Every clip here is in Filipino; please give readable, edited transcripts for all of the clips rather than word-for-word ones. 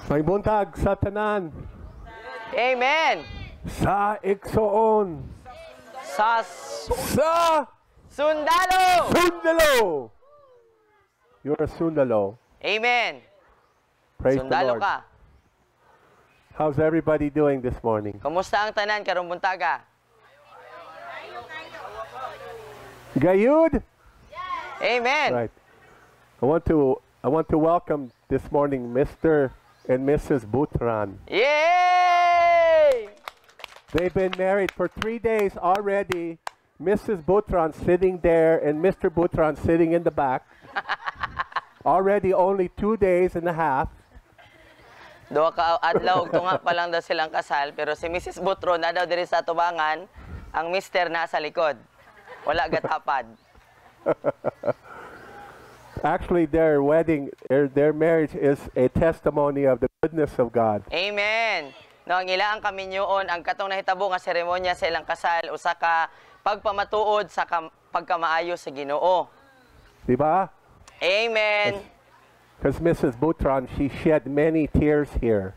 May buntag sa tanan. Amen. Sa igsoon. Sa sundalo. Sundalo. You're a sundalo. Amen. Praise Sundalo the Lord. ka. How's everybody doing this morning? Kumusta ang tanan karong buntaga? Gayud? Amen. Right. I want to welcome this morning Mr. and Mrs. Butran. Yay! They've been married for 3 days already. Mrs. Butran sitting there and Mr. Butran sitting in the back. Already only 2 days and a half. Duha ka adlaw ug tunga pa lang daw silang kasal, pero si Mrs. Butron na daw diri sa tubangan, ang mister na sa likod. Wala gatapad. Actually, their wedding, their marriage is a testimony of the goodness of God. Amen. No, ang ilang kaminyoon ang katong nahitabo nga seremonya sa ilang kasal usa ka pagpamatuod sa pagkamaayo sa Ginoo. Diba? Amen. Because Mrs. Butron, she shed many tears here.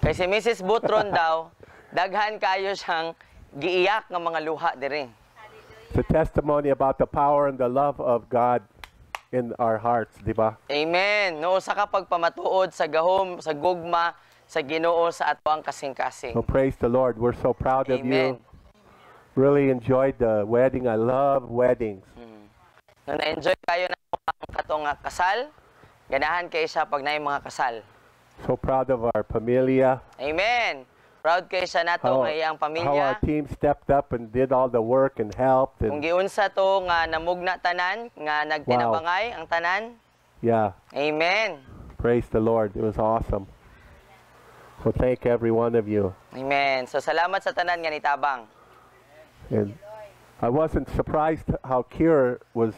Kay si Mrs. Butron daw, daghan kayo siyang giiyak nga mga luha diri. It's a testimony about the power and the love of God in our hearts, diba? Amen. No, usa ka pagpamatuod sa gahom, sa gugma, sa Ginoo sa atuang kasing-kasing. So praise the Lord. We're so proud of Amen. you. Really enjoyed the wedding. I love weddings. No, na-enjoy kayo na ang katong kasal, ganahan kayo siya pag naay mga kasal. So proud of our familia. Amen. Proud kayo siya nato nga iyang How pamilya. our team stepped up and did all the work and helped. Kung And giunsa to nga namugna tanan, nga nagtinabangay ang tanan. yeah, Amen. praise the Lord. It was awesome. So thank every one of you. Amen. So salamat sa tanan nga nitabang. And I wasn't surprised how Kier was,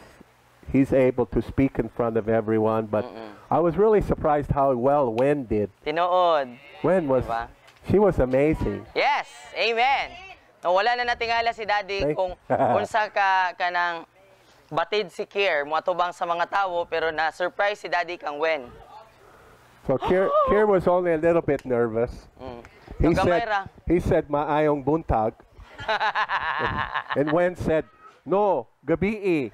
he's able to speak in front of everyone, but I was really surprised how well Wen did. Tinuod. Wen was, Diba? she was amazing. Yes. Amen. No, wala na natingala si Daddy kung unsa ka kanang batid si Kier, moatubang sa mga tawo, pero na-surprise si Daddy kang Wen. So Kier was only a little bit nervous. He said, maayong buntag. And Wen said, no, gabi.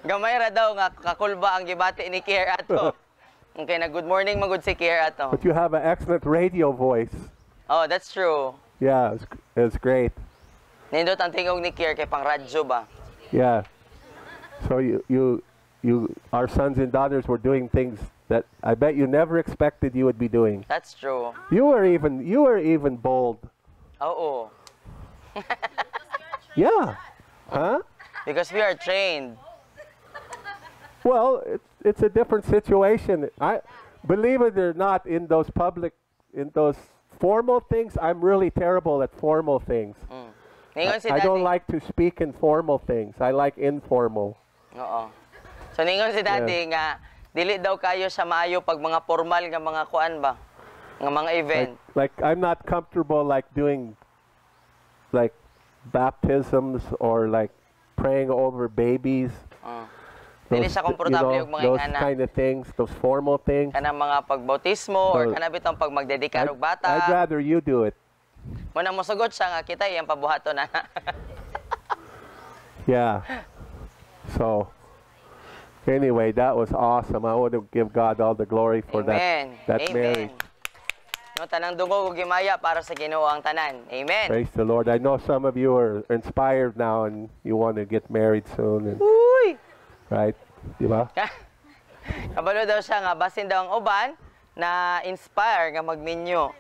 Gamay ra daw nga kakulba ang gibati ni Kier ato. Okay, na good morning magud si Kier ato. But you have an excellent radio voice. Oh, that's true. Yeah, it's great. Nindot ang tingog ni Kier kay pang radyo ba? Yeah. So our sons and daughters were doing things that I bet you never expected you would be doing. That's true. You were even bold. Oo. Yeah. Huh? Because we are trained. Well, it's a different situation. I believe it or not, in those formal things, I'm really terrible at formal things. Ningon si I don't Daddy. like to speak in formal things. I like informal. Oo. So ningon si Daddy nga dili daw kayo sa maayo pag mga formal nga mga kuan ba? Nga mga event. Like I'm not comfortable like doing like baptisms or like praying over babies. Dili siya komportable og mga those ingana. kind of things, those formal things. Kanang mga pagbautismo or kana bitong pag magdedikar og bata. I'd rather you do it. Muna mosugot siya nga kita iyang pabuhaton na. Yeah. So anyway, that was awesome. I want to give God all the glory for Amen. that Amen. marriage. No, tanang dungog ug gimaya para sa Ginoo ang tanan. Amen. Praise the Lord. I know some of you are inspired now and you want to get married soon. And, Uy! right? Diba? Kabalo daw siya nga basin daw ang uban na inspire nga magminyo.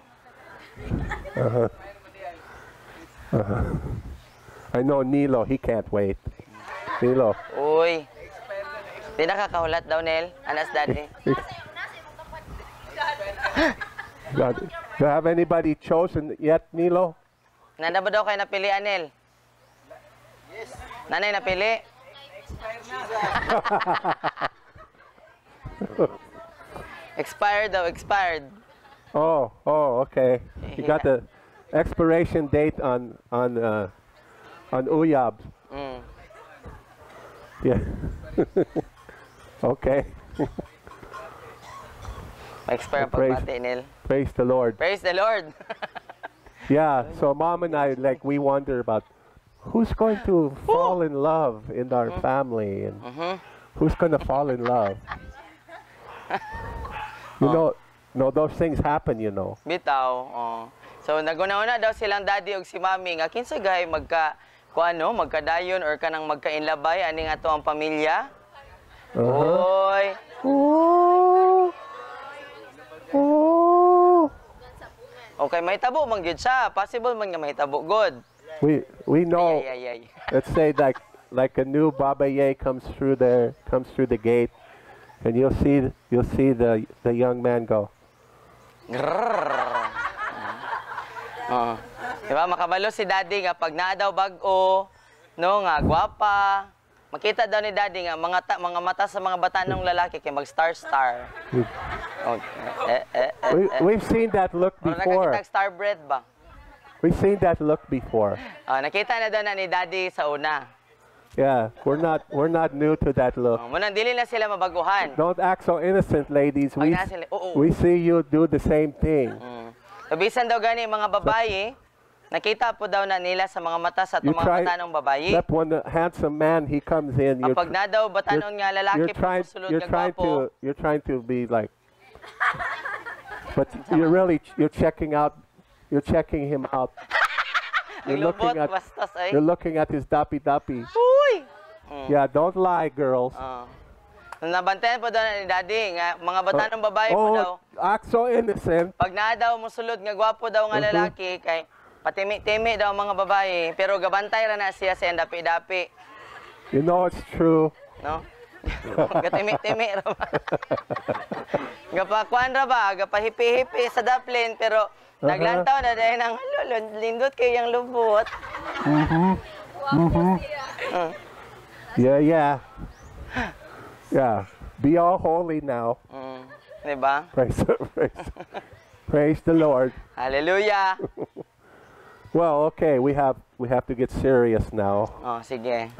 I know Nilo, he can't wait. Nilo. Uy. Di nakakahulat daw, Nel. Anas, Daddy. God, do you have anybody chosen yet, Nilo? Nanda ba daw kayo napili, Anel? Yes. Nanay napili? Expired daw, expired. Oh, okay. You got the expiration date on Uyab. Yeah. Okay. Ma-expire ang pagbati, Nil. Praise the Lord. Praise the Lord. Yeah, so Mom and I, like, we wonder about who's going to fall in love in our family, and who's going to fall in love. You know, those things happen, you know. Bitaw. So naguna-una daw silang daddy og si mommy nga kinsa gay magkadayon or kanang magkainlabay ani nga to ang pamilya. Oy. Oh. Oh. Okay, mahitabo man gyud siya. Possible man nga mahitabo good. We know. Ay. Let's say like a new Baba Ye comes through the gate, and you'll see the young man go. Diba, makabalo si daddy nga pag naa daw bag-o, no, nga gwapa. Makita daw ni daddy nga mga mata sa mga batanong lalaki kay mag-star. We've seen that look before. Nakakita star bread ba? We've seen that look before. Nakita na daw na ni daddy sa una. Yeah, we're not new to that look. Munang dili na sila mabaguhan. Don't act so innocent, ladies. We see you do the same thing. Bisan daw gani mga babae, nakita po daw na nila sa mga mata sa mga batanong babae. Except when the handsome man he comes in, pag na daw batanon nga lalaki po sulod nga gwapo. You're trying to be like, but you're checking him out. You're looking at his dapi. Uy! Yeah, don't lie, girls. Nabantayan po daw ni daddy nga mga batanong babae po daw. Act so innocent. Pag na daw musulod nga gwapo daw nga lalaki kay patimi-timi daw mga babae pero gabantay ra na siya sa dapi-dapi. You know it's true. No? Gatimi-timi ra ba? Gapakuan ra ba? Gapahipi-hipi sa daplin pero naglantaw na dahil ng lindot kayo yung lubot. Yeah. Yeah, be all holy now. Diba? Praise the Lord. Hallelujah. Well, okay, we have to get serious now. Sige.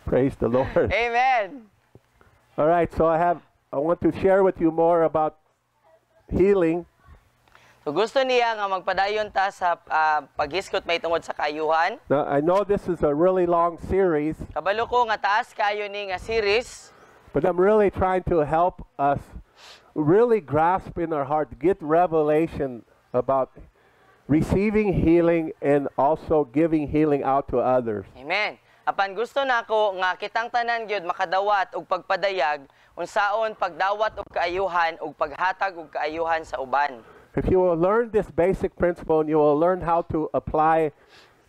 Praise the Lord. Amen. All right, so I want to share with you more about healing. So gusto niya nga magpadayon ta sa paghiskot may tungod sa kaayuhan. Now, I know this is a really long series. Kabalo ko nga taas kayo ni nga series. But I'm really trying to help us really grasp in our heart, get revelation about receiving healing and also giving healing out to others. Amen. Apan gusto nako nga kitang tanan gyud makadawat og pagpadayag unsaon pagdawat og kaayuhan og paghatag og kaayuhan sa uban. If you will learn this basic principle and you will learn how to apply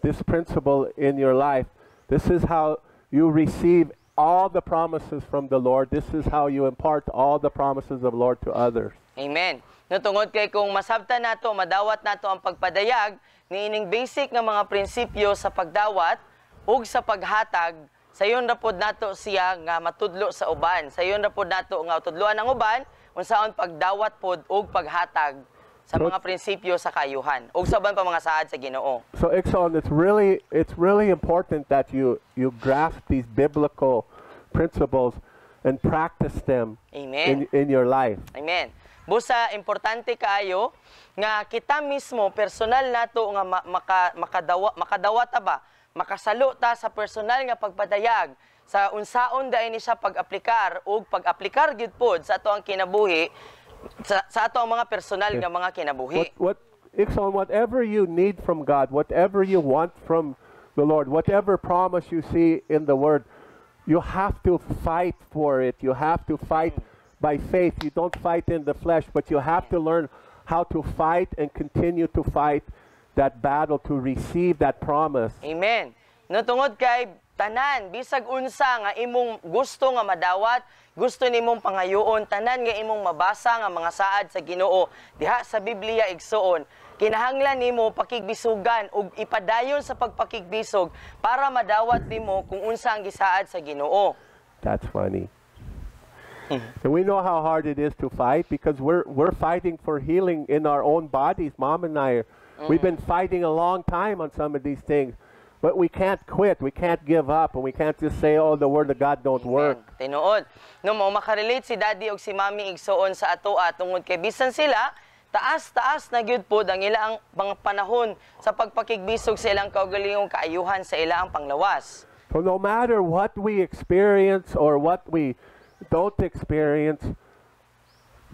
this principle in your life, this is how you receive all the promises from the Lord. This is how you impart all the promises of the Lord to others. Amen. No tungod kay kung masabtan nato, madawat nato ang pagpadayag, niining basic nga mga prinsipyo sa pagdawat ug sa paghatag, sayon ra pod nato siya nga matudlo sa uban. Sayon ra pod nato nga tudloan ang uban unsaon pagdawat pod ug paghatag sa mga prinsipyo sa kaayuhan ug sa uban pa mga saad sa Ginoo. So Ixon, it's really important that you grasp these biblical principles and practice them. Amen. in your life. Amen. Busa importante kaayo nga kita mismo personal nato nga makadawat ba, makasalo ta sa personal nga pagpadayag sa unsaon daay ni siya pag-aplikar ug pag-aplikar gyud pod sa ato ang kinabuhi sa ato ang mga personal nga mga kinabuhi. Ixon, whatever you need from God, whatever you want from the Lord, whatever promise you see in the Word, you have to fight for it. You have to fight by faith. You don't fight in the flesh, but you have to learn how to fight and continue to fight that battle to receive that promise. Amen. No tungod kay tanan bisag unsa nga imong gusto nga madawat, gusto nimong pangayoon, tanan nga imong mabasa nga mga saad sa Ginoo diha sa Biblia igsuon, kinahanglan nimo pakigbisugan ug ipadayon sa pagpakigbisog para madawat nimo kung unsa ang gisaad sa Ginoo. That's funny. And we know how hard it is to fight because we're fighting for healing in our own bodies. Mom and I, we've been fighting a long time on some of these things. But we can't quit. We can't give up. And we can't just say, oh, the Word of God don't work. Tinuod. No, mao makarelate si Daddy og si Mami igsuon sa ato tungod kay bisan sila, taas-taas na gyud pod ang ilang mga panahon sa pagpakigbisog sa ilang kaugalingong kaayuhan sa ilang panglawas. So no matter what we experience or what we don't experience,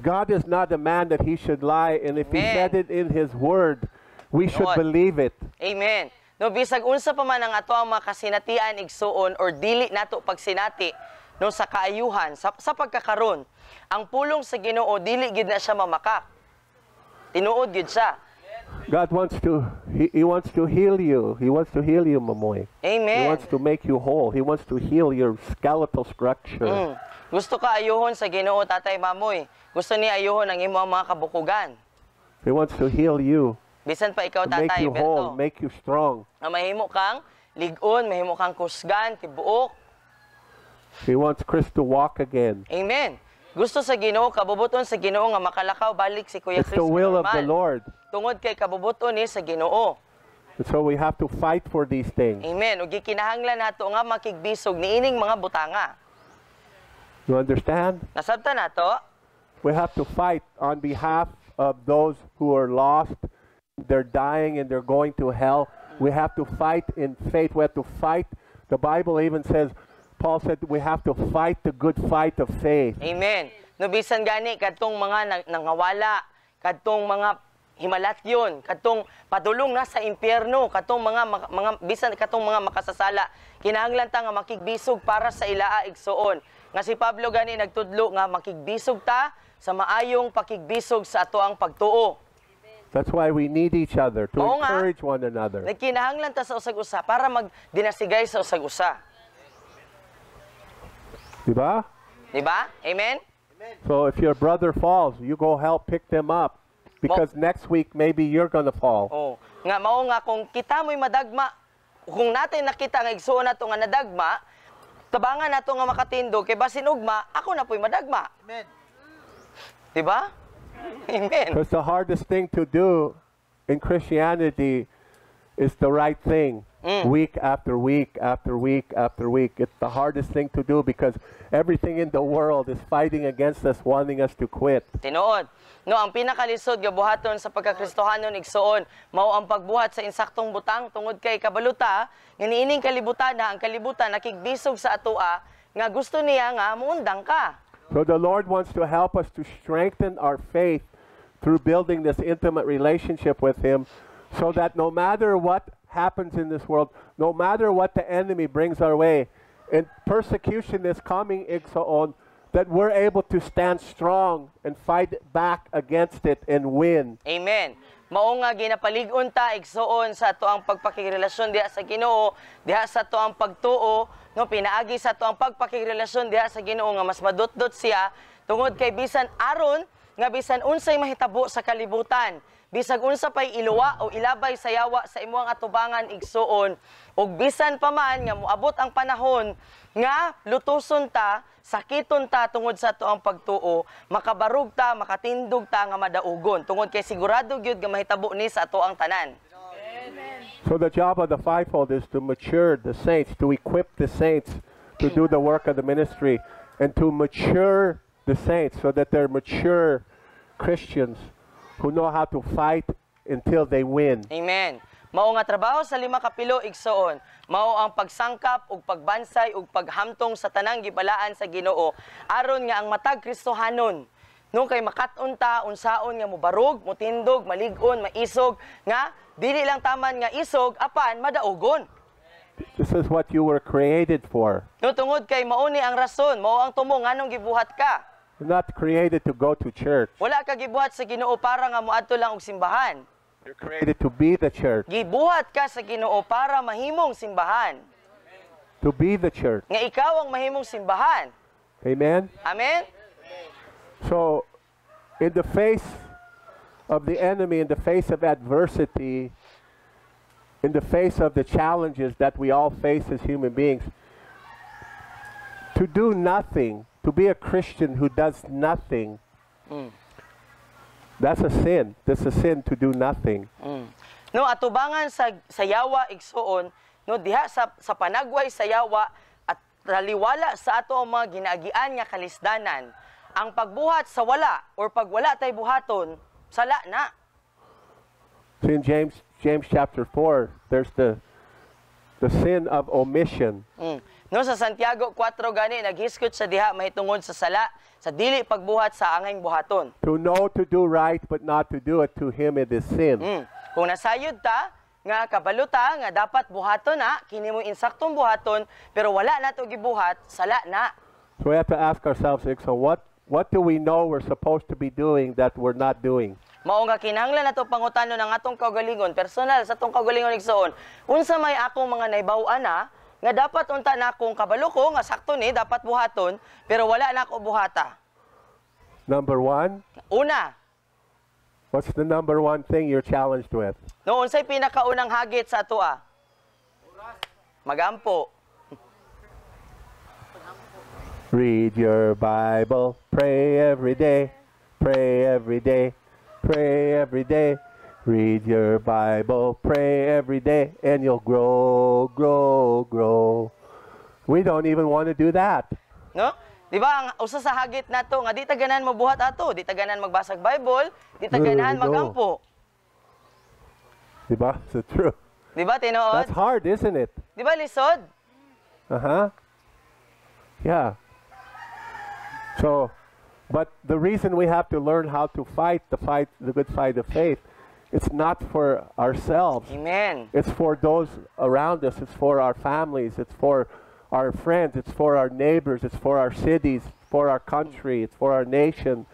God is not a man that He should lie. And if He Amen. said it in His Word, we should Lord. believe it. Amen. No, bisag unsa pa man ang ato ang mga kasinatian igsuon or dili nato pagsinati no sa kaayuhan sa pagkakaron, ang pulong sa Ginoo dili gid na siya mamakak. Tinuod gid siya. God wants to, He wants to heal you. He wants to heal you, Mamoy. Amen. He wants to make you whole. He wants to heal your skeletal structure. Gusto ka ayuhon sa Ginoo, Tatay Mamoy. Gusto niya ayuhon ang imong mga kabukugan. He wants to heal you, Bisan pa ikaw, to make Tatay you whole, Berto. make you strong. Na mahimo kang ligon, mahimo kang kusgan, tibuok. He wants Chris to walk again. Amen. Gusto sa Ginoo, kabubuton sa Ginoo nga makalakaw balik si Kuya It's Chris the will of the normal. Lord. Tungod kay kabubuton ni sa Ginoo. And so we have to fight for these things. Amen. Ug gikinahanglan nato nga makigbisog niining mga butanga. You understand? Nasabtan nato? We have to fight on behalf of those who are lost. They're dying and they're going to hell. We have to fight in faith. We have to fight. The Bible even says, Paul said, we have to fight the good fight of faith. Amen. No bisan gani kadtong mga nangawala, kadtong mga himalatyon, kadtong padulong na sa impyerno, kadtong mga bisan kadtong mga makasasala, kinahanglan ta nga makigbisog para sa ilaa igsuon. Nga si Pablo gani nagtudlo nga makigbisog ta sa maayong pakigbisog sa ato ang pagtuo. That's why we need each other, to Oo nga. encourage one another. Nagkinahanglan ta sa usag-usa para magdinasigay sa usag-usa. Diba? Diba? Amen? So if your brother falls, you go help pick them up. Because next week, maybe you're going to fall. Oh, nga mao nga kung kita mo'y madagma, kung natin nakita nga igsuon nato nga nadagma, tabangan nato nga makatindog kay basin ugma, ako na po'y madagma. Amen. Diba? Amen. Because the hardest thing to do in Christianity is the right thing. Week after week after week after week. It's the hardest thing to do because everything in the world is fighting against us, wanting us to quit. Tinuod. No, ang pinakalisod nga buhaton sa pagkakristohanon igsuon mao ang pagbuhat sa insaktong butang tungod kay kabaluta nga niining kalibutan na ang kalibutan nakigbisog sa atoa nga gusto niya nga muundang ka. So the Lord wants to help us to strengthen our faith through building this intimate relationship with Him so that no matter what happens in this world, no matter what the enemy brings our way, and persecution is coming, igsoon, that we're able to stand strong and fight back against it and win. Amen. Mao nga ginapalig-on ta igsuon sa ato ang pagpakirelasyon diha sa Ginoo, diha sa ato ang pagtuo, no pinaagi sa ato ang pagpakirelasyon diha sa Ginoo nga mas madot-dot siya tungod kay bisan aron nga bisan unsay mahitabo sa kalibutan, bisag unsa pay iluwa o ilabay sa yawa sa imuang atubangan igsuon, ug bisan pa man nga moabot ang panahon nga lutuson ta, sakiton ta tungod sa ato ang pagtuo, makabarug ta, makatindog ta nga madaugon tungod kay sigurado gyud nga mahitabo ni sa ato ang tanan. So the job of the fivefold is to mature the saints, to equip the saints to do the work of the ministry, and to mature the saints so that they're mature Christians who know how to fight until they win. Amen. Mao nga trabaho sa 5 kapilo igsuon, mao ang pagsangkap ug pagbansay ug paghamtong sa tanang gibalaan sa Ginoo aron nga ang matag Kristohanon no kay makat-on ta unsaon nga mobarog, motindog, malig-on, maisog nga dili lang taman nga isog apan madaugon. This is what you were created for. No tungod kay mao ni ang rason, mao ang tumo nganong gibuhat ka. You're not created to go to church. Wala ka gibuhat sa Ginoo para nga moadto lang og simbahan. You're created to be the church, Gibuhat ka sa Ginoo para mahimong simbahan. to be the church. Nga ikaw ang mahimong simbahan. Amen? Amen? So, in the face of the enemy, in the face of adversity, in the face of the challenges that we all face as human beings, to do nothing, to be a Christian who does nothing, that's a sin. That's a sin to do nothing. No, atubangan sa yawa igsuon, no diha sa panagway sa yawa at taliwala sa ato ang mga ginaagian nga kalisdanan, ang pagbuhat sa wala or pagwala tay buhaton sala na. So in James chapter 4, there's the sin of omission. No, sa Santiago 4 gani naghiskot sa diha mahitungod sa sala sa dili pagbuhat sa angay buhaton. To know to do right but not to do it, to him it is sin. Kung nasayod ta nga kabaluta nga dapat buhaton na kini mo insaktong buhaton pero wala na to gibuhat sala na. So we have to ask ourselves, so what do we know we're supposed to be doing that we're not doing? Mao nga kinahanglan nato pangutano ng atong kaugalingon personal sa atong kaugalingon igsoon. Unsa may akong mga naibaw-an na nga dapat unta na akong kabalo ko nga sakto ni dapat buhaton pero wala na ako buhata. Number one, Una, what's the number one thing you're challenged with? no unsay pinakaunang hagit sa atoa? Magampo. Read your Bible, pray every day, pray every day, pray every day. Read your Bible, pray every day, and you'll grow, grow, grow. We don't even want to do that. No? Di ba ang usa sa hagit nato nga di taganan mabuhat ato, di taganan magbasag Bible, di taganan No. magampo. Diba? It's true. Di ba tinuod? That's hard, isn't it? Di ba lisod? Uh-huh. Yeah. So, but the reason we have to learn how to fight the good fight of faith, it's not for ourselves. Amen. It's for those around us. It's for our families. It's for our friends. It's for our neighbors. It's for our cities. For our country. It's for our nation.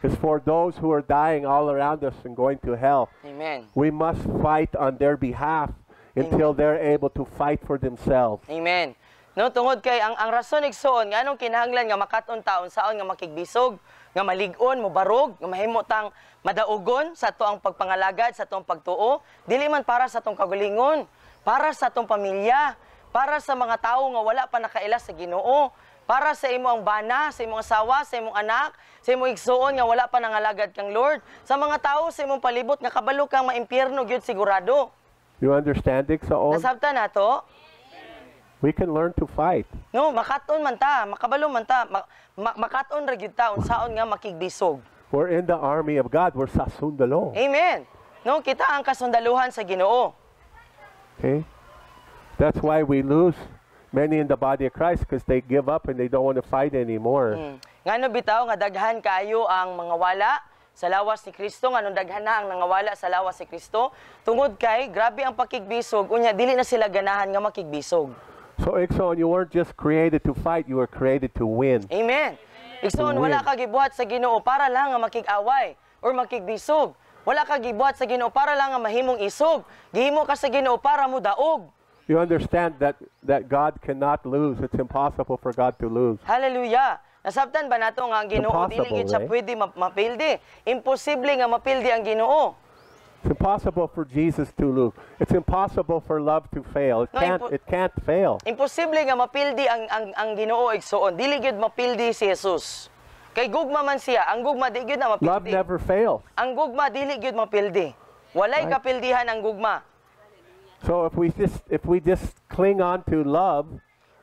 It's for those who are dying all around us and going to hell. Amen. We must fight on their behalf until they're able to fight for themselves. Amen. No, tungod kay ang rason igsoon nga anong kinahanglan nga makaton taon saon nga makigbisog, nga malig-on, mobarog, nga mahimutang madaugon sa ato ang pagpangalagad, sa atong pagtuo, dili man para sa atong kagalingon, para sa atong pamilya, para sa mga tawo nga wala pa nakaila sa Ginoo, para sa imo ang bana, sa imong asawa, sa imong anak, sa imong igsoon nga wala pa nangalagad kang Lord, sa mga tawo sa imong palibot nga kabalo kang maimpyerno gyud sigurado. You understand, Igsoon? Nasabtan nato? We can learn to fight. No, makaton man ta, makabalo man ta, makaton ra gyud ta unsaon nga makigbisog. We're in the army of God. We're sa sundalo. Amen. No, kita ang kasundaluhan sa Ginoo. Okay? That's why we lose many in the body of Christ because they give up and they don't want to fight anymore. Ngano bitaw nga daghan kayo ang mga wala sa lawas ni Kristo, nganong daghan na ang nangawala sa lawas ni Kristo, tungod kay grabe ang pakigbisog, unya dili na sila ganahan nga makigbisog. So, Ikson, you weren't just created to fight, you were created to win. Amen. Igsoon, To wala win. ka gibuhat sa Ginoo para lang nga makig-away or makigbisog. Wala ka gibuhat sa Ginoo para lang nga mahimong isog. Gihimo ka sa Ginoo para mo daog. You understand that God cannot lose. It's impossible for God to lose. Hallelujah. Nasabtan ba nato nga ang Ginoo dili Impossible, gid siya right? pwede mapildi? Imposible nga mapildi ang Ginoo. It's impossible for Jesus to lose. It's impossible for love to fail. No, It can't fail. Imposible nga mapildi ang Ginoo igsoon. Dili gyud mapildi si Jesus. Kay gugma man siya, ang gugma di gyud na Love mapildi. never fails. Ang gugma dili gyud mapildi. Walay Right. kapildihan ang gugma. So if we just cling on to love,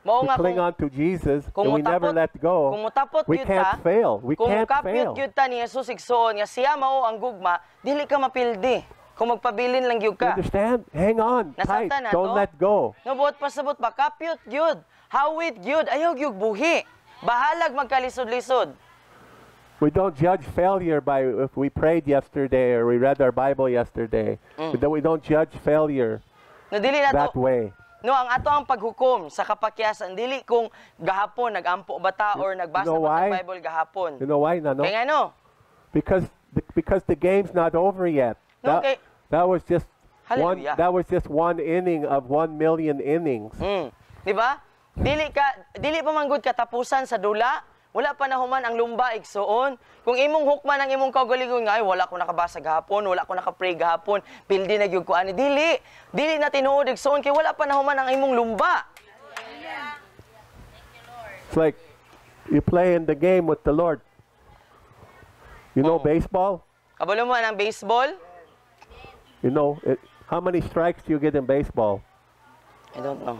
Mao we nga cling kung on to Jesus, kung and we never mutapot- let go, kung mutapot we gyud can't ta, fail. We kung can't kapyot fail. gyud ta ni Jesus igsoon nga siya mao ang gugma, dili ka mapildi. Kung magpabilin lang gyud You ka. understand? Hang on tight. Nasabtan na Don't to? let go. No, buot pasabot ba kapyot gyud. Hawit gyud, ayaw gyud buhi. Bahalag magkalisod-lisod. We don't judge failure by if we prayed yesterday or we read our Bible yesterday. We don't judge failure No, dili na that to. way. No, ang ato ang paghukom sa kapakyasan, dili kung gahapon nagampo bata or nagbasa know ba why? ng Bible gahapon. You know why, Nano? Kaya nga no? Because the game's not over yet. No, okay. That was just Hallelujah. one inning of 1 million innings. Di ba? Dili pa man gud katapusan sa dula. Wala pa nahuman ang lumba igsoon. Kung imong hukman ang imong kaugalingon nga, ay wala ko nakabasa gahapon, wala ko nakapray gahapon, pildi na gyud ko ani. Dili na tinuod igsoon kay wala pa nahuman ang imong lumba. It's like you play in the game with the Lord. You know baseball? Kabalo mo ang baseball? You know how many strikes do you get in baseball? I don't know.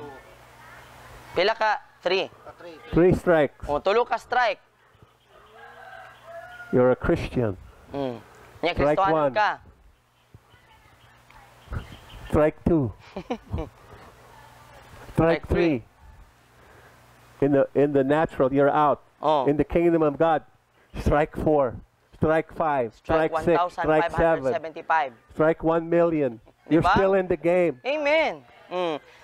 Pila ka? 3. 3 strikes. O, tulo ka strike. You're a Christian. Nya, Strike Kristohanon one. ka. Strike 2. Strike Strike three. 3. In the natural, you're out. Oh. In the kingdom of God, strike 4. Strike 5. Strike Strike 6. Strike 7. 1,575. Strike 1 million. You're Diba? still in the game. Amen.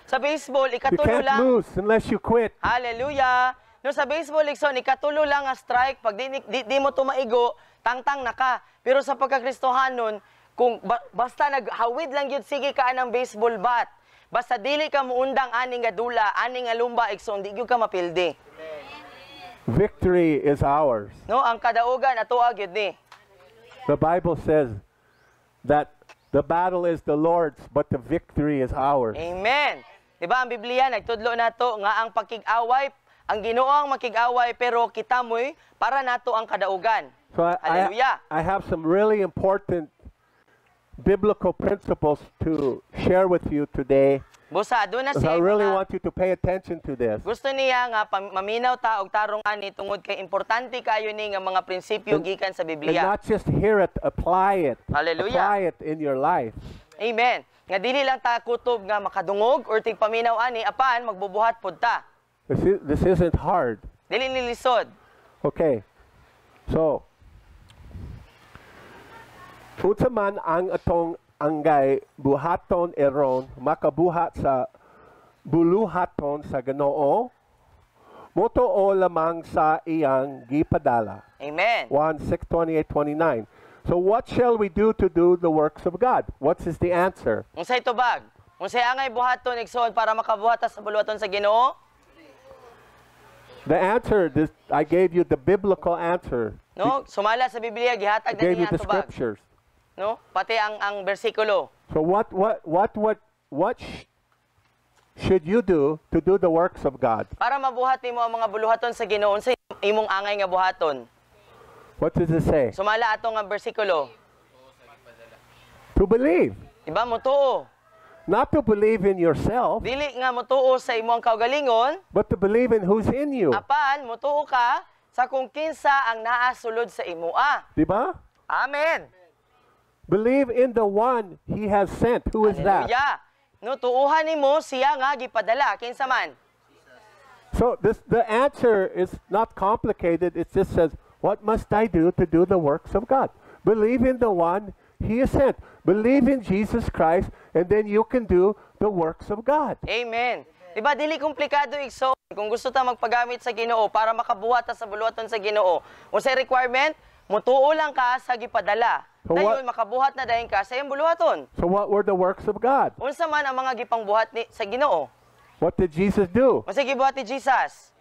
Sa baseball, You ikatulo can't lang. lose unless you quit. Hallelujah. No, sa baseball, Ikson, ikatulo lang ang strike. Pag di mo tumaigo, tangtang na ka. Pero sa pagkakristohanon, kung basta naghawid lang yun, sige ka ng baseball bat. Basta dili ka muundang aning nga dula, aning nga lumba, Ikson, di ka mapildi. Victory is ours. No, ang kadaugan, atuag yun ni. The Bible says that the battle is the Lord's, but the victory is ours. Amen. Diba ang Biblia, nagtudlo nato nga ang pakig-away, ang Ginoo ang makig-away, pero kita mo'y para nato ang kadaugan. So Hallelujah. I have some really important biblical principles to share with you today. Busa, doon na Because siya I really mga- want you to pay attention to this. Gusto niya nga maminaw ta og tarong ani tungod kay importante kayo ni nga mga prinsipyo gikan sa And Biblia. not just hear it, apply it. Hallelujah. Apply it in your life. Amen. Nga dili lang ta kutob nga makadungog or tigpaminaw ani apan magbubuhat pud ta. This isn't hard. Dili nilisod. Okay. So, unsa man ang atong anggay buhaton eron makabuhat sa buluhaton sa Ginoo motoo lamang sa iyang gipadala. Amen. 1:6:28-29. So what shall we do to do the works of God? What is the answer? Unsay tubag? Unsay angay buhaton igsoon para makabuhat ta sa buluhaton sa Ginoo? The answer, I gave you the biblical answer. No, sumala sa Biblia gihatag I na gave you niya the tubag. scriptures. No? Pati ang bersikulo. So what should you do to do the works of God? Para mabuhat nimo ang mga buluhaton sa Ginoo, unsay imong angay nga buhaton? What does it say? Sumala ato nga bersikulo. To believe. Diba motuo? Not to believe in yourself, Dili nga motuo sa imong kaugalingon, but to believe in who's in you. apan motuo ka sa kung kinsa ang naa sulod sa imua. Diba? Amen. Believe in the one He has sent. Who is that? Hallelujah. No, tuuhan nimo siya nga gipadala kinsa man. So the answer is not complicated. It just says, what must I do to do the works of God? Believe in the one He has sent. Believe in Jesus Christ, and then you can do the works of God. Amen. Diba dili komplikado igsoon kung gusto ta magpagamit sa Ginoo para makabuhat ta sa buluhaton sa Ginoo. Unsay requirement? Mutuo lang ka sa gipadala. So Dayon makabuhat na dayon ka sa iyang buluhaton. So what were the works of God? Unsa man ang mga gipangbuhat ni sa Ginoo? What did Jesus do? Unsa gibuhat ni Jesus?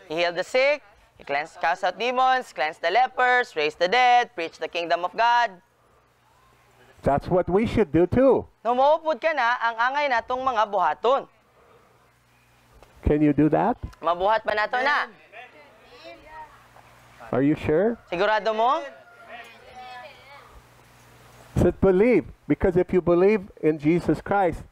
He healed the sick, he cast out demons, cleansed the lepers, raised the dead, preached the kingdom of God. That's what we should do too. No maupod ka na ang angay natong mga buhaton. Can you do that? Mabuhat ba nato na? Are you sure? Sigurado mo? Said believe, because if you believe in Jesus Christ,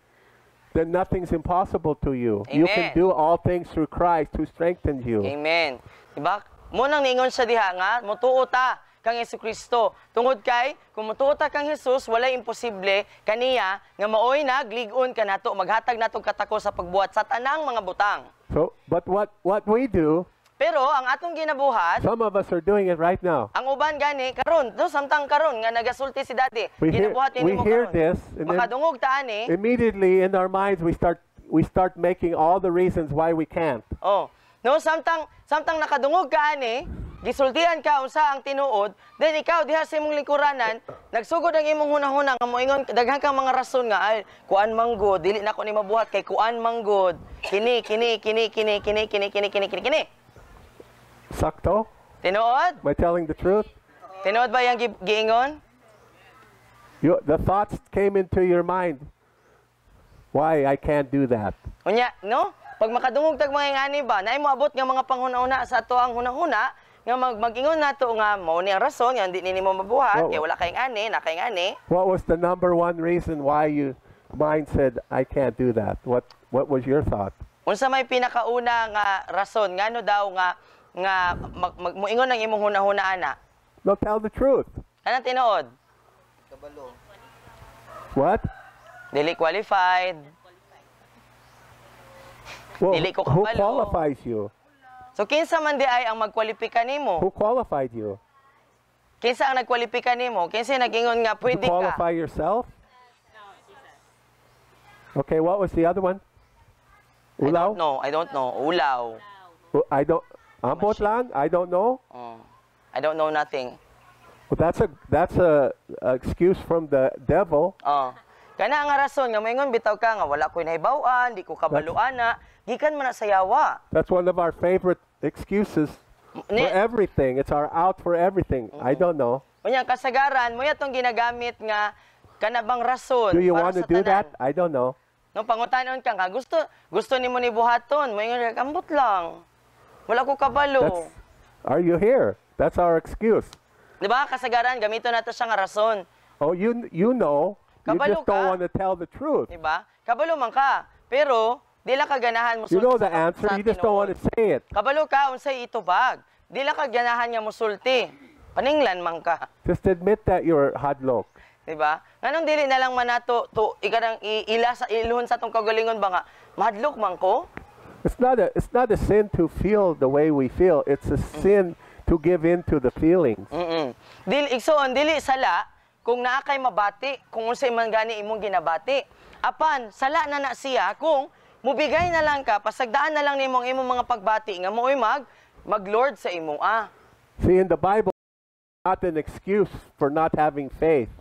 then nothing's impossible to you. You can Amen. do all things through Christ who strengthens you. Amen. Diba? Munang ningon sa diha nga, mutuo ta kang Jesucristo. Tungod kay, kung mutuo ta kang Jesus, walay imposible kaniya nga maoy na gligon ka nato, maghatag nato katako sa pagbuhat sa tanang mga butang. So, but what we do, Pero ang atong ginabuhat, some of us are doing it right now. ang uban gani karon, do samtang karon nga nagasulti si Daddy. We Ginabuhat hear mo karon. this, and then Makadungog ta ani. immediately in our minds we start making all the reasons why we can't. Oh. No, samtang nakadungog ka ani, gisultian ka unsa ang tinuod, then ikaw diha sa imong lingkuranan, nagsugod ang imong hunahuna nga moingon daghan kang mga rason nga ay kuan manggod, dili na ko ni mabuhat kay kuan manggod. Kini. Sakto? Tinuod? Am I telling the truth? Tinuod ba yang giingon? The thoughts came into your mind. Why I can't do that? Unya, no? Pag makadungog tag mga ingani ba, naay mo abot nga mga panghuna-una sa ato ang hunahuna, nga mag-ingon nato nga mao ni ang rason nga hindi nimo mabuhat, Well, kay wala kay ingani, na kay ingani. What was the number one reason why you mind said, I can't do that? What was your thought? Unsa may pinakauna nga rason ngano daw nga muingon ang imong hunahunaan na? No, tell the truth. Kanang tinuod? What? Dili qualified. Well, Dili ko who kabalo. qualifies you? So kinsa man di ay ang magkwalipika nimo? Who qualified you? Kinsa ang nagkwalipika nimo? Kinsa nagingon nga Did pwede you ka? qualify yourself? Okay, what was the other one? Ulaw? I don't know. Ulaw. I don't. Ambot lang? I don't know. I don't know nothing. Well, that's a excuse from the devil. Kana nga rason nga moingon bitaw ka nga wala ko'y nahibaw-an, di ko kabaluan na, gikan man na sa yawa. That's one of our favorite excuses for everything. It's our out for everything. I don't know. Unya kasagaran mo yatong ginagamit nga kana bang rason Do you para want to sa do tanan. that? I don't know. No pangutanon ka nga gusto nimo ni buhaton, moingon ka ambot lang. Wala ko kabalo. Are you here? That's our excuse. Di ba kasagaran gamito nato siya nga rason. Oh, you know. You Kabalo just don't ka. want to tell the truth. Di ba? Kabalo man ka. Pero di lang kaganahan mo You know the sa answer. You just don't want to say it. Kabalo ka unsay itubag. Di lang kaganahan nga musulti. Paninglan man ka. Just admit that you're hadlok. Diba? Nganong dili na lang man nato to ikanang iluhon sa tong kagalingon ba nga mahadlok man ko? It's not a sin to feel the way we feel. It's a sin to give in to the feelings. Dili igsoon dili sala kung naa kay mabati kung unsay man gani imong ginabati. Apan sala na siya kung mubigay na lang ka pasagdaan na lang nimong imong mga pagbati nga mo'y mag-Lord sa imo See, in the Bible, not an excuse for not having faith.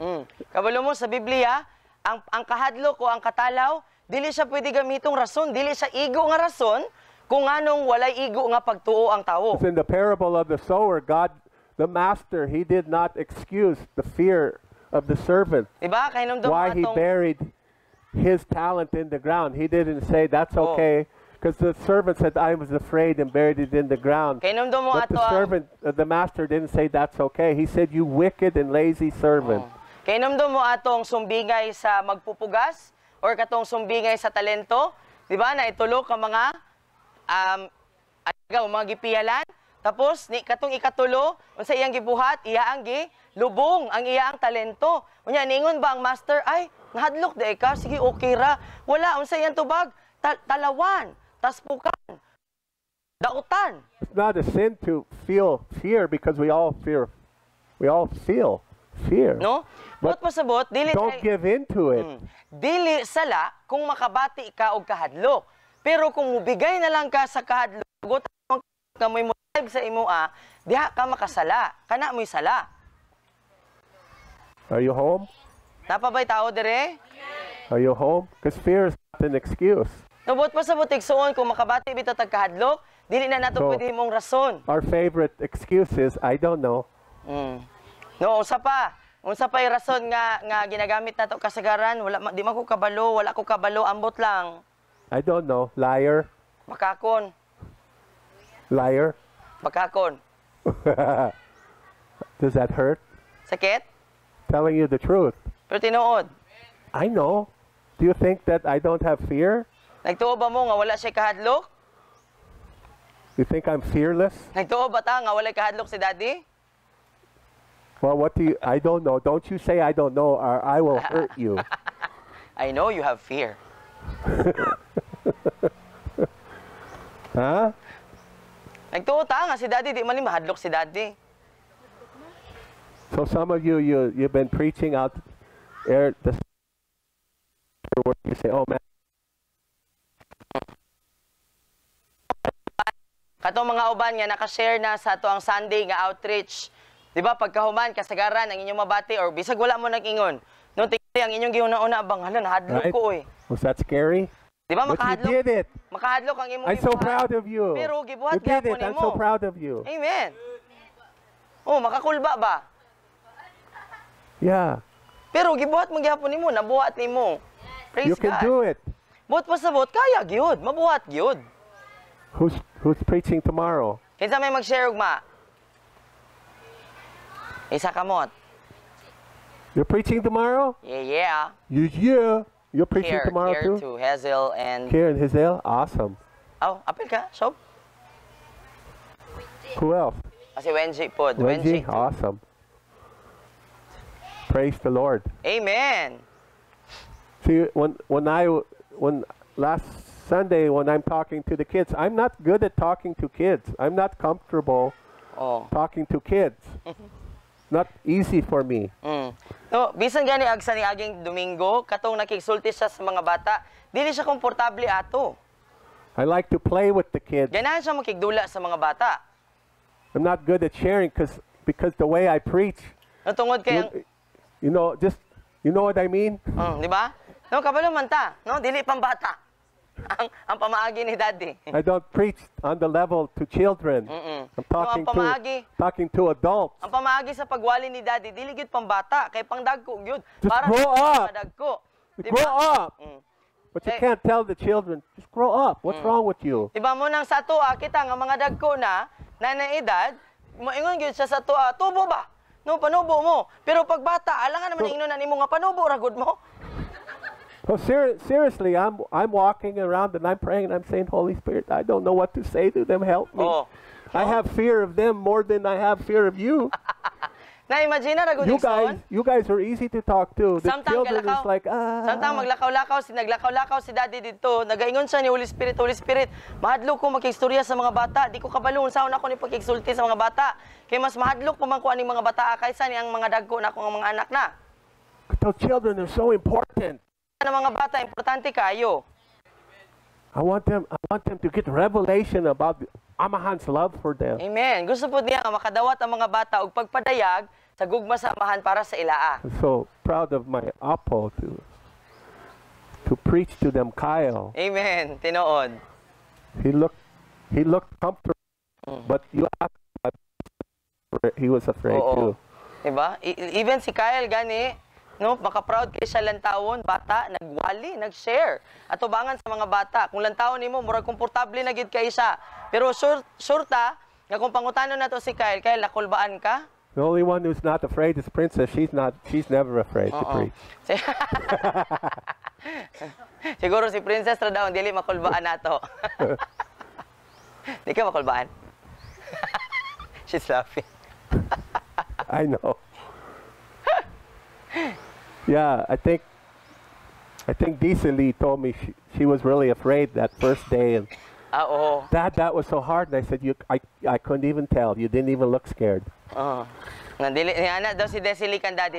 Kabalo mo sa Biblia, ang kahadlok o ang katalaw, dili siya pwede gamitong rason, dili siya igo nga rason kung anong walay igo nga pagtuo ang tawo. It's in the parable of the sower, God, the master, he did not excuse the fear of the servant. Diba? Kay nung Why he atong buried his talent in the ground. He didn't say that's okay. Because the servant said, I was afraid and buried it in the ground. kay nung mo But ato the servant, the master didn't say that's okay. He said, you wicked and lazy servant. kay nung mo atong sumbingay sa magpupugas or katong sumbingay sa talento, di ba? Na itulo ka mga mga gipiyalan. Tapos ni katong ikatulo, unsa iyang gibuhat, iya ang lubong ang iya ang talento. Unya ningon ba ang master, ay nahadlok day ka, sige okay ra. Wala unsa iyang tubag, talawan, taspukan, dautan. It's not a sin to feel fear because we all feel fear. No? But But pasabot, dili Don't give in to it. Dili sala kung makabati ka og kahadlok. Pero kung mubigay na lang ka sa kahadlok, kamoy mo sa imo diha ka makasala. Kana mo'y sala. Are you home? Napabay tao dire? Are you home? Because fear is not an excuse. Tubot pa sa butig suon kung makabati bitaw tag kahadlok, dili na nato So- pwede mong rason. Our favorite excuse is, I don't know. No, unsa pa yung rason nga ginagamit nato kasagaran, di man ko kabalo, wala ko kabalo, ambot lang. I don't know. Liar. Makakon, Liar. makakon. Does that hurt? Sakit? Telling you the truth. Pero tinuod. I know. Do you think that I don't have fear? Nagtuo ba mo nga wala siya kahadlok? You think I'm fearless? Nagtuo ba ta nga wala kahadlok si daddy? Well, I don't know. Don't you say I don't know or I will hurt you. I know you have fear. Huh? Nagtuo ta nga si daddy, di man ni mahadlok si daddy. So some of you've been preaching out there where you say, oh man, Katong mga uban nga naka-share na sa ato ang Sunday nga outreach. Di ba pagkahuman kasagaran ang inyong mabati or bisag wala mo nag-ingon. Nung tingnan ang inyong giuna-una abang hala nahadlok Right. ko oy. was that scary? Di ba But you makahadlok? did it. Makahadlok ang imong I'm so gibuhat. proud of you. Pero gibuhat You did gyapon it. I'm nimo. so proud of you. Amen. Oh, makakulba ba? Yeah. Pero gibuhat mo gyapon nimo, nabuhat nimo. Praise You can God. do it. Buhat pa sa buhat, kaya gyud, mabuhat gyud. Who's preaching tomorrow? Kinsa may mag-share ugma? Isa kamot. You're preaching tomorrow? Yeah, yeah. Yeah. You're preaching tomorrow Care too? to Hazel and... Here in Hazel? Awesome. Oh, apil ka? Sob? Who else? Kasi Wenji po. Wenji? too. Awesome. Praise the Lord. Amen. See, when last Sunday when I'm talking to the kids, I'm not good at talking to kids. I'm not comfortable Oh. talking to kids. Not easy for me. No, bisan gani agsa ni aging Domingo, katong nakigsulti siya sa mga bata, dili siya komportable ato. I like to play with the kids. Ganahan siya makigdula sa mga bata. I'm not good at sharing because the way I preach, No, tungod kay you know, you know what I mean? di ba? No, kabalo man ta, no, dili pang bata. ang pamaagi ni Daddy. I don't preach on the level to children. I'm talking No, ang pamaagi- talking to adults. Ang pamaagi sa pagwali ni Daddy, dili gyud pang bata, kay pang dagko gyud. Just Para grow sa up. mga dagko. Di Grow ba? up. But you Eh, can't tell the children, just grow up. What's wrong with you? Di ba mo nang sa tuwa kita nga mga dagko na edad, moingon gyud siya sa tuwa, tubo ba? No, panubo mo. Pero pag bata, alangan naman ingnon na nimo nga panubo ra gud mo. Oh, seriously, I'm walking around and I'm praying and I'm saying, Holy Spirit, I don't know what to say to them. Help me. Oh. I have fear of them more than I have fear of you. Na-imagine na ra gud igsoon? You guys are easy to talk to. The Samtang children is kalakaw. like, Samtang naglakaw-lakaw si Daddy dito, nagaingon siya ni Holy Spirit, mahadlok ko makistorya sa mga bata, di ko kabalon saon ako ni pagkigsulti sa mga bata. Kay mas mahadlok pa man ko aning mga bata kaysa ni ang mga dagko na akong mga anak na. the children are so important. Ang mga bata importante kayo. I want them to get revelation about Amahan's love for them. Amen. Gusto po niya nga makadawat ang mga bata og pagpadayag sa gugma sa amahan para sa ilaa. I'm so proud of my Apo to preach to them, Kyle. Amen. Tinuod. He looked comfortable, but you asked him, he was afraid too. Diba? Even si Kyle gani, no, maka-proud kay siya lantawon, bata, nagwali, nag-share. Atubangan sa mga bata. Kung lantawon nimo, murag komportable na gid kay siya. Pero sure ta, nga kung pangutanon nato si Kyle, nakulbaan ka? The only one who's not afraid is Princess. She's never afraid to preach. Siguro si Princess ra daw dili makulbaan nato. Di ka makulbaan? She's laughing. I know. Yeah, I think Disa Lee told me she was really afraid that first day, and Oo. that was so hard. And I said, I couldn't even tell. You didn't even look scared. Nandili ni ana daw si Desili kan Dad,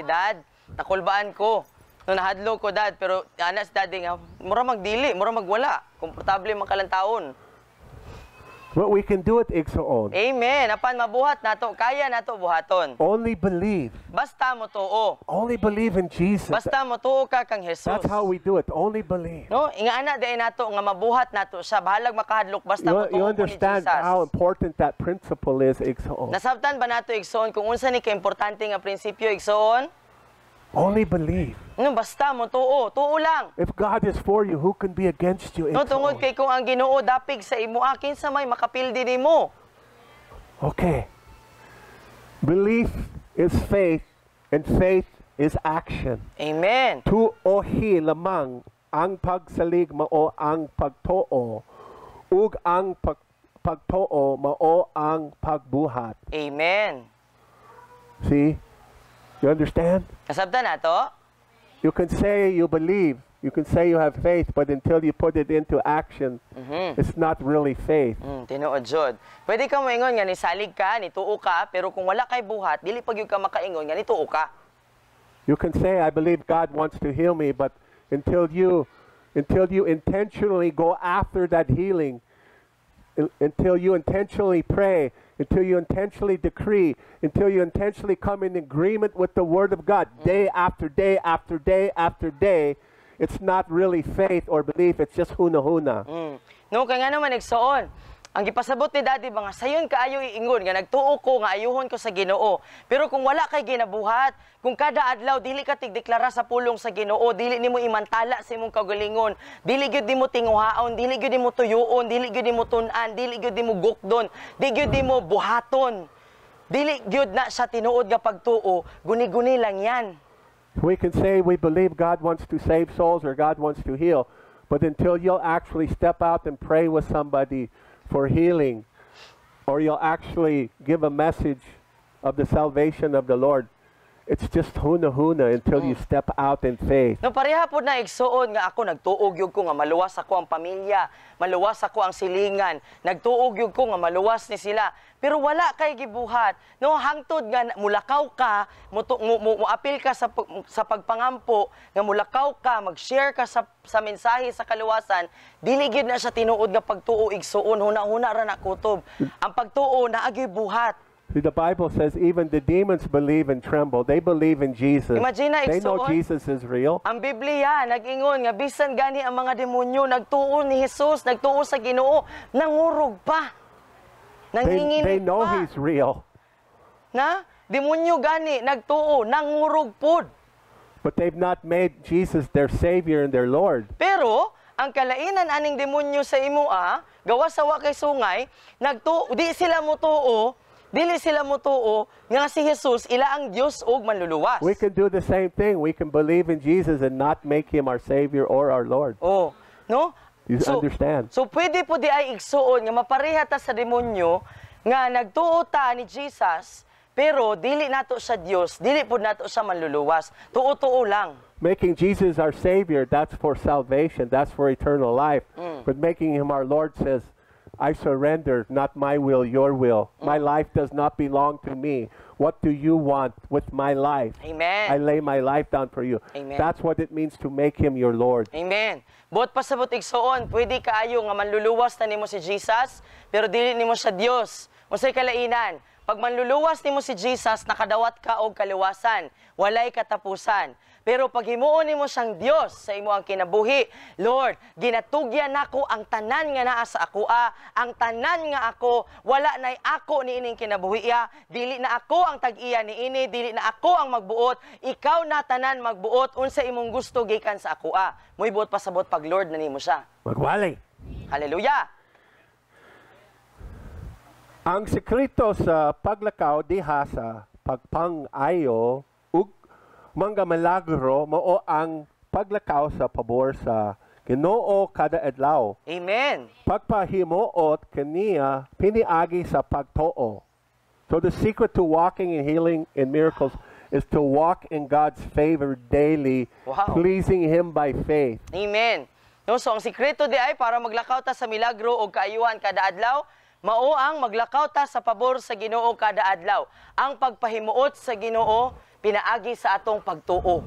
nakulbaan ko. No nahadlo ko Dad, pero ana si Daddy nga mura magdili, mura magwala. Komportable man kalantaon. But we can do it, Igsoon. Amen. Apan mabuhat nato, kaya nato buhaton. Only believe. Basta mo tuo. Only believe in Jesus. Basta mo tuo ka kang Jesus. That's how we do it. Only believe. No, ingana day nato nga mabuhat nato sa bahalag makahadlok basta mo You tuo ko ni understand Jesus. how important that principle is, Igsoon. Nasabtan ba nato igsoon kung unsa ni ka-importante nga prinsipyo igsoon? Only believe. No, basta mo tuo, tuo lang. If God is for you, who can be against you? No, tungod kay kung ang Ginoo dapig sa imo akin sa may makapildi nimo. Okay. Belief is faith, and faith is action. Amen. Tuohi lamang ang pagsalig mao ang pagtoo, ug ang pagtoo mao ang pagbuhat. Amen. See? You understand? Nasabtan nato? You can say you believe, you can say you have faith, but until you put it into action, it's not really faith. Tinuod jud. Pwede ka moingon nga ni salig ka, ni tuo ka, pero kung wala kay buhat, dili pag ka makaingon nga ni tuo ka. You can say, I believe God wants to heal me, but until you intentionally go after that healing, until you intentionally pray, until you intentionally decree, until you intentionally come in agreement with the Word of God, day after day after day after day, it's not really faith or belief, it's just huna-huna. No, kaya nga naman nagsoon. Ang gipasabot ni Daddy ba nga, sayon kaayo iingon, nga nagtuo ko, nga ayuhon ko sa Ginoo. Pero kung wala kay ginabuhat, kung kada adlaw, dili ka tigdeklara sa pulong sa Ginoo, dili nimo imantala sa imong kagalingon, dili gyud nimo tinguhaon, dili gyud nimo tuyoon, dili gyud nimo tun-an, dili gyud nimo gukdon, dili gyud nimo buhaton. Dili gyud na sa tinuod nga pagtuo, guni-guni lang yan. We can say we believe God wants to save souls or God wants to heal, but until you'll actually step out and pray with somebody for healing, or you'll actually give a message of the salvation of the Lord, it's just huna-huna until you step out in faith. No, pareha po na igsuon nga ako nagtuog yun ko nga maluwas ako ang pamilya, maluwas ako ang silingan, nagtuog yun ko nga maluwas ni sila. Pero wala kay gibuhat. No, hangtod nga mulakaw ka, muapil ka sa pagpangampo, nga mulakaw ka, mag-share ka sa mensahe sa kaluwasan, dili gid na siya tinuod nga pagtuo igsuon, huna-huna ra na kutob. Ang pagtuo naagi buhat. The Bible says even the demons believe and tremble. They believe in Jesus. Imagine na, They know igsuon. Jesus is real. Ang Biblia nag-ingon nga bisan gani ang mga demonyo nagtuo ni Jesus, nagtuo sa Ginoo, nangurog pa. Nanginginig They know pa. He's real. Na demonyo gani nagtuo, nangurog pod. But they've not made Jesus their Savior and their Lord. Pero ang kalainan aning demonyo sa imoa, gawas sa wa kay sungay, dili sila mutuo nga si Jesus ila ang Dios ug manluluwas. We can do the same thing. We can believe in Jesus and not make Him our Savior or our Lord. Oh, no? You understand? So pwede po di ay igsuon nga mapareha ta sa demonyo nga nagtuo ta ni Jesus pero dili nato sa Dios, dili po nato sa manluluwas. Tuo-tuo lang. Making Jesus our Savior, that's for salvation. That's for eternal life. But making Him our Lord says, I surrender, not my will, your will. My life does not belong to me. What do you want with my life? Amen. I lay my life down for you. Amen. That's what it means to make Him your Lord. Amen. Buot pasabot igsuon, pwede kaayo nga manluluwas na nimo si Jesus, pero dili nimo siya Dios. Unsay kalainan? Pag manluluwas nimo si Jesus, nakadawat ka og kaliwasan, walay katapusan. Pero pag himuon nimo siyang Dios sa imo ang kinabuhi, Lord, ginatugyan nako ang tanan nga naa sa akoa, ang tanan nga ako, wala nay ako ni ining kinabuhiya, dili na ako ang tag-iya ni ini, dili na ako ang magbuot, ikaw na tanan magbuot, unsa imong gusto gikan sa akoa. Moy buot pasabot pag Lord na nimo siya. Magwali. Hallelujah. Ang sekreto sa paglakaw diha sa pagpang-ayo ug mga malagro mao ang paglakaw sa pabor sa Ginoo kada adlaw. Amen. Pagpahimuot kaniya piniagi sa pagtuo. So the secret to walking in healing and miracles is to walk in God's favor daily, Wow. pleasing Him by faith. Amen. No, so ang sikreto di ay para maglakaw ta sa milagro o kaayuhan kada adlaw, mao ang maglakaw ta sa pabor sa Ginoo kada adlaw. Ang pagpahimuot sa Ginoo pinaagi sa atong pagtuo.